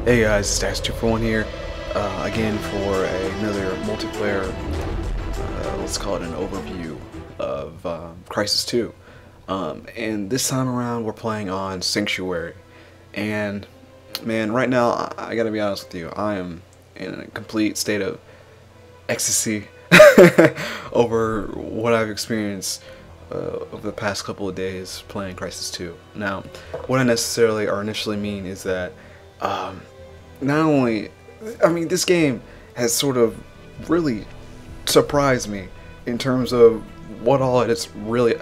Hey guys, it's Dash241 here, again for another multiplayer, let's call it an overview of Crysis 2. And this time around we're playing on Sanctuary. And man, right now, I gotta be honest with you, I am in a complete state of ecstasy over what I've experienced over the past couple of days playing Crysis 2. Now, what I necessarily or initially mean is that not only, I mean, this game has sort of really surprised me in terms of what all it's really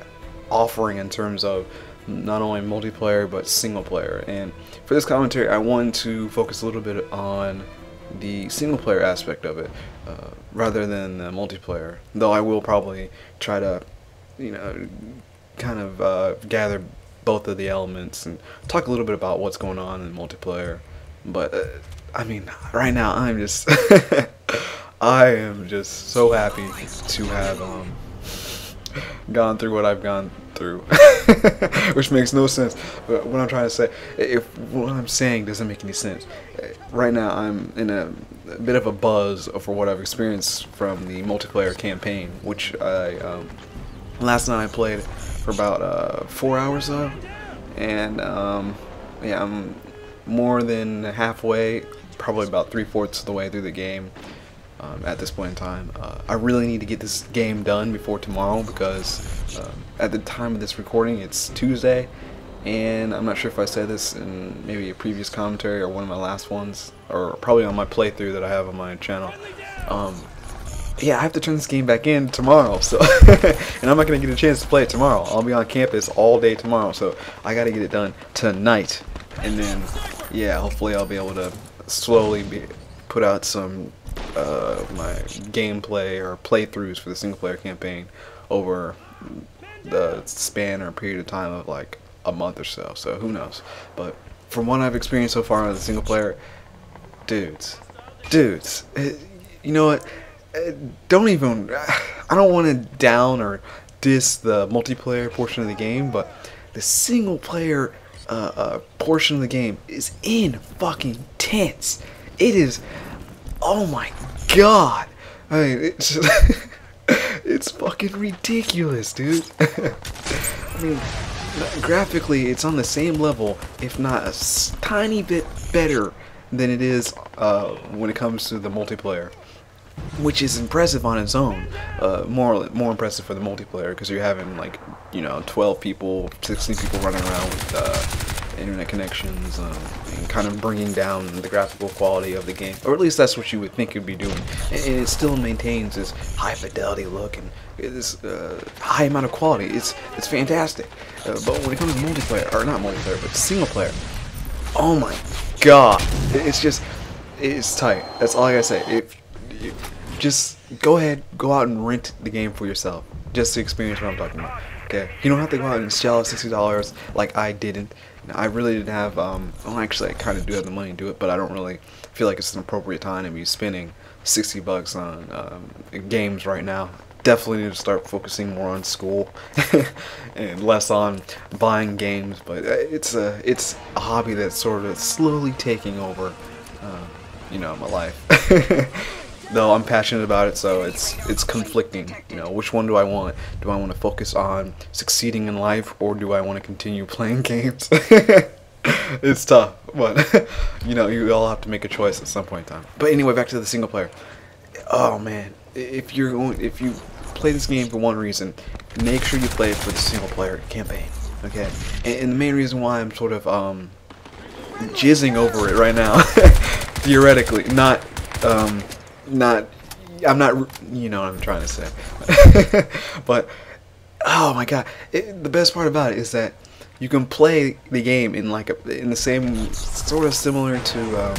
offering in terms of not only multiplayer but single player. And for this commentary, I wanted to focus a little bit on the single player aspect of it rather than the multiplayer, though I will probably try to, you know, kind of gather both of the elements and talk a little bit about what's going on in multiplayer. But I mean, right now I'm just I am just so happy to have gone through what I've gone through, which makes no sense. But what I'm trying to say, if what I'm saying doesn't make any sense, right now I'm in a bit of a buzz for what I've experienced from the multiplayer campaign, which I last night I played for about 4 hours of, and yeah, I'm more than halfway, probably about 3/4 of the way through the game at this point in time. I really need to get this game done before tomorrow because at the time of this recording it's Tuesday, and I'm not sure if I said this in maybe a previous commentary or one of my last ones, or probably on my playthrough that I have on my channel. Yeah, I have to turn this game back in tomorrow, so and I'm not gonna get a chance to play it tomorrow. I'll be on campus all day tomorrow, so I gotta get it done tonight, and then yeah, hopefully I'll be able to slowly put out some my gameplay or playthroughs for the single player campaign over the span or period of time of like a month or so. So who knows? But from what I've experienced so far on the single player, dudes, you know what? Don't even. I don't want to down or diss the multiplayer portion of the game, but the single player portion of the game is fucking tense. It is. Oh my god! I mean, it's it's fucking ridiculous, dude. I mean, graphically, it's on the same level, if not a tiny bit better than it is when it comes to the multiplayer, which is impressive on its own. More impressive for the multiplayer because you're having, like, you know, 12 people, 16 people running around with internet connections and kind of bringing down the graphical quality of the game, or at least that's what you would think it'd be doing. And it still maintains this high fidelity look and this high amount of quality. It's fantastic. But when it comes to multiplayer, or not multiplayer, but single player, oh my god, it's tight. That's all I gotta say. If just go ahead, go out and rent the game for yourself, just to experience what I'm talking about. Okay, you don't have to go out and shell out $60 like I didn't. I really didn't have, well, actually I kind of do have the money to do it, but I don't really feel like it's an appropriate time to be spending $60 on games right now. Definitely need to start focusing more on school and less on buying games, but it's a hobby that's sort of slowly taking over, you know, my life. Though I'm passionate about it, so it's conflicting. You know, which one do I want? Do I want to focus on succeeding in life, or do I want to continue playing games? It's tough, but you know, you all have to make a choice at some point in time. But anyway, back to the single player. Oh man, if you play this game for one reason, make sure you play it for the single player campaign. Okay, and the main reason why I'm sort of jizzing over it right now, theoretically, I'm not, you know what I'm trying to say. But oh my god, the best part about it is that you can play the game in like in the same sort of similar to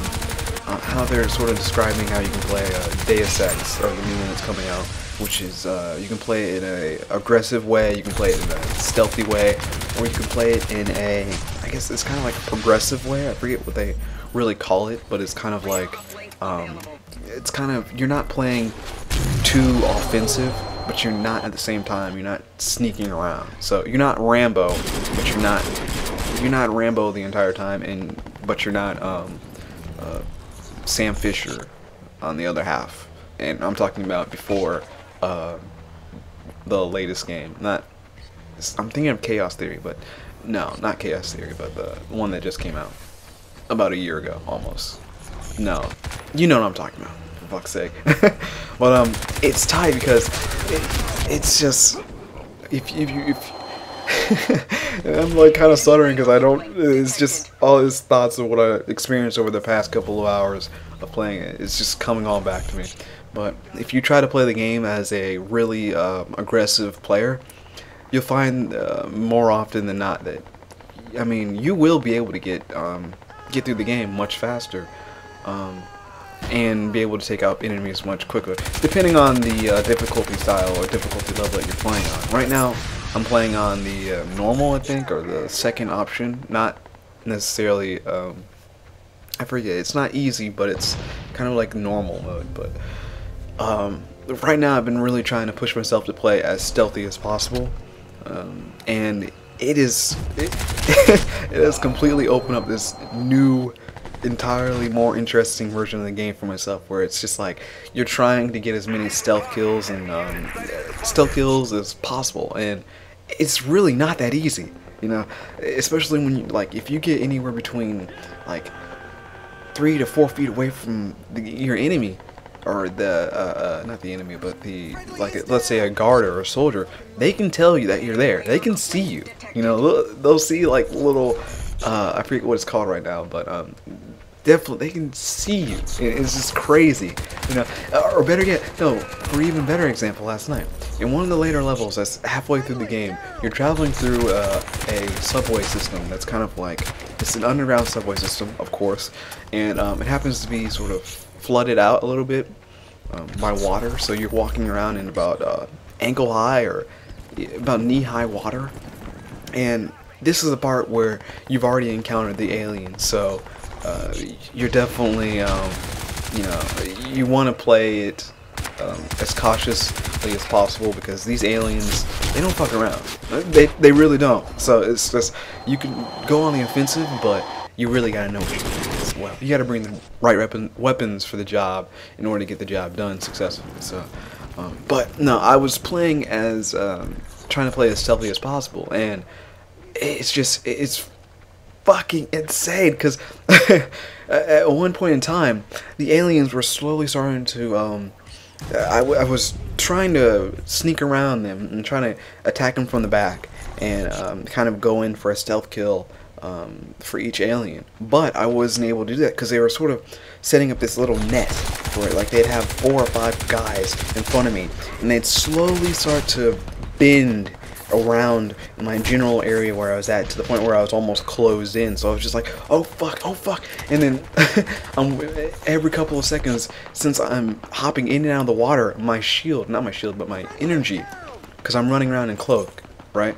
how they're sort of describing how you can play Deus Ex, or the new one that's coming out, which is you can play it in a aggressive way, you can play it in a stealthy way, or you can play it in a, I guess it's kind of like a progressive way. I forget what they really call it, but it's kind of like it's kind of, you're not playing too offensive, but you're not at the same time, you're not sneaking around. So you're not Rambo, but you're not Rambo the entire time, but you're not Sam Fisher on the other half, and I'm talking about before the latest game. Not, I'm thinking of Chaos Theory, but no, not Chaos Theory, but the one that just came out about a year ago, almost. No, you know what I'm talking about, for fuck's sake. But it's tight because it's just if I'm like kind of stuttering because I don't. It's just all his thoughts of what I experienced over the past couple of hours of playing it. It's just coming all back to me. But if you try to play the game as a really aggressive player, you'll find more often than not that, I mean, you will be able to get through the game much faster, and be able to take out enemies much quicker, depending on the difficulty style or difficulty level that you're playing on. Right now, I'm playing on the normal, I think, or the second option. Not necessarily, I forget. It's not easy, but it's kind of like normal mode. But right now, I've been really trying to push myself to play as stealthy as possible, and it has completely opened up this new, entirely more interesting version of the game for myself, where it's just like you're trying to get as many stealth kills as possible, and it's really not that easy, you know, especially when you, like, if you get anywhere between like 3 to 4 feet away from your enemy, or the not the enemy, but the, like, let's say a guard or a soldier, they can tell you that you're there. They can see you. You know, they'll see like little I forget what it's called right now, but definitely they can see you. It's just crazy, you know. Or better yet, no, for even better example, last night in one of the later levels, that's halfway through the game, you're traveling through a subway system that's kind of like, it's an underground subway system, of course, and it happens to be sort of flooded out a little bit by water, so you're walking around in about ankle high or about knee high water, and this is the part where you've already encountered the aliens, so you're definitely, you know, you want to play it as cautiously as possible, because these aliens, they don't fuck around. They really don't. So it's just, you can go on the offensive, but you really gotta know what you're doing as well. You gotta bring the right weapons for the job in order to get the job done successfully. So, but no, I was playing as trying to play as stealthy as possible, and it's fucking insane, because at one point in time, the aliens were slowly starting to, I was trying to sneak around them and trying to attack them from the back, and kind of go in for a stealth kill for each alien. But I wasn't able to do that because they were sort of setting up this little net where, like, they'd have 4 or 5 guys in front of me, and they'd slowly start to bend around my general area where I was at, to the point where I was almost closed in. So I was just like, oh fuck, oh fuck, and then every couple of seconds, since I'm hopping in and out of the water, my shield, not my shield, but my energy, because I'm running around in cloak, right,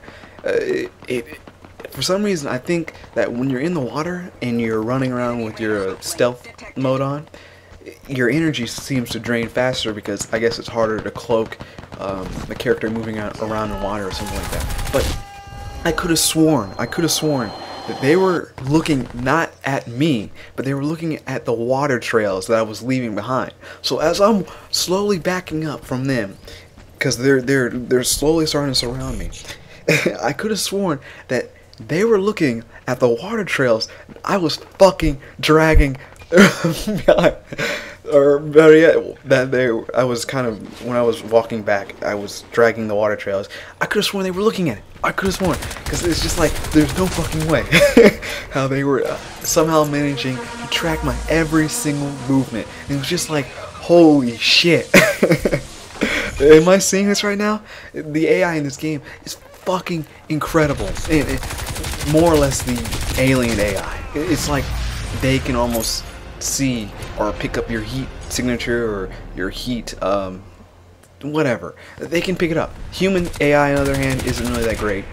for some reason I think that when you're in the water and you're running around with your stealth mode on, your energy seems to drain faster, because I guess it's harder to cloak the character moving around in water or something like that. But I could have sworn that they were looking not at me, but they were looking at the water trails that I was leaving behind. So as I'm slowly backing up from them, because they're slowly starting to surround me, I could have sworn that they were looking at the water trails I was fucking dragging or better yet, that I was kind of, when I was walking back, I was dragging the water trails. I could have sworn they were looking at it. I could have sworn, because it's just like, there's no fucking way how they were somehow managing to track my every single movement. And it was just like, holy shit. Am I seeing this right now? The AI in this game is fucking incredible. And more or less the alien AI. It's like they can almost see or pick up your heat signature or your heat whatever. They can pick it up. Human AI, on the other hand, isn't really that great.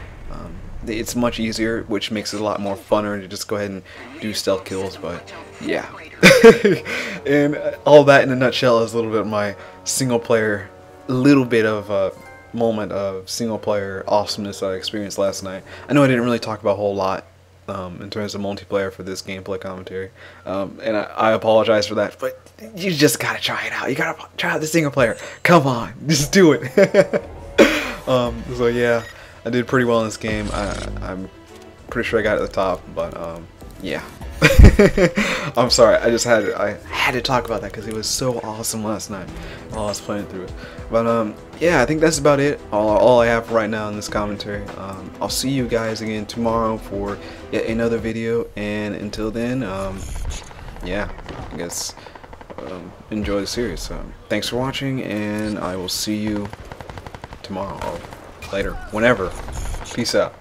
It's much easier, which makes it a lot more funner to just go ahead and do stealth kills, but yeah. And all that in a nutshell is a little bit of my single player, little bit of a moment of single player awesomeness I experienced last night. I know I didn't really talk about a whole lot in terms of multiplayer for this gameplay commentary, and I apologize for that, but you just gotta try it out. You gotta try out the single player. Come on, just do it. So yeah, I did pretty well in this game. I'm pretty sure I got at the top, but yeah. I'm sorry, I had to talk about that because it was so awesome last night while I was playing through it. But yeah, I think that's about it. All I have right now in this commentary. I'll see you guys again tomorrow for yet another video, and until then, yeah, I guess enjoy the series. So thanks for watching, and I will see you tomorrow or later, whenever. Peace out.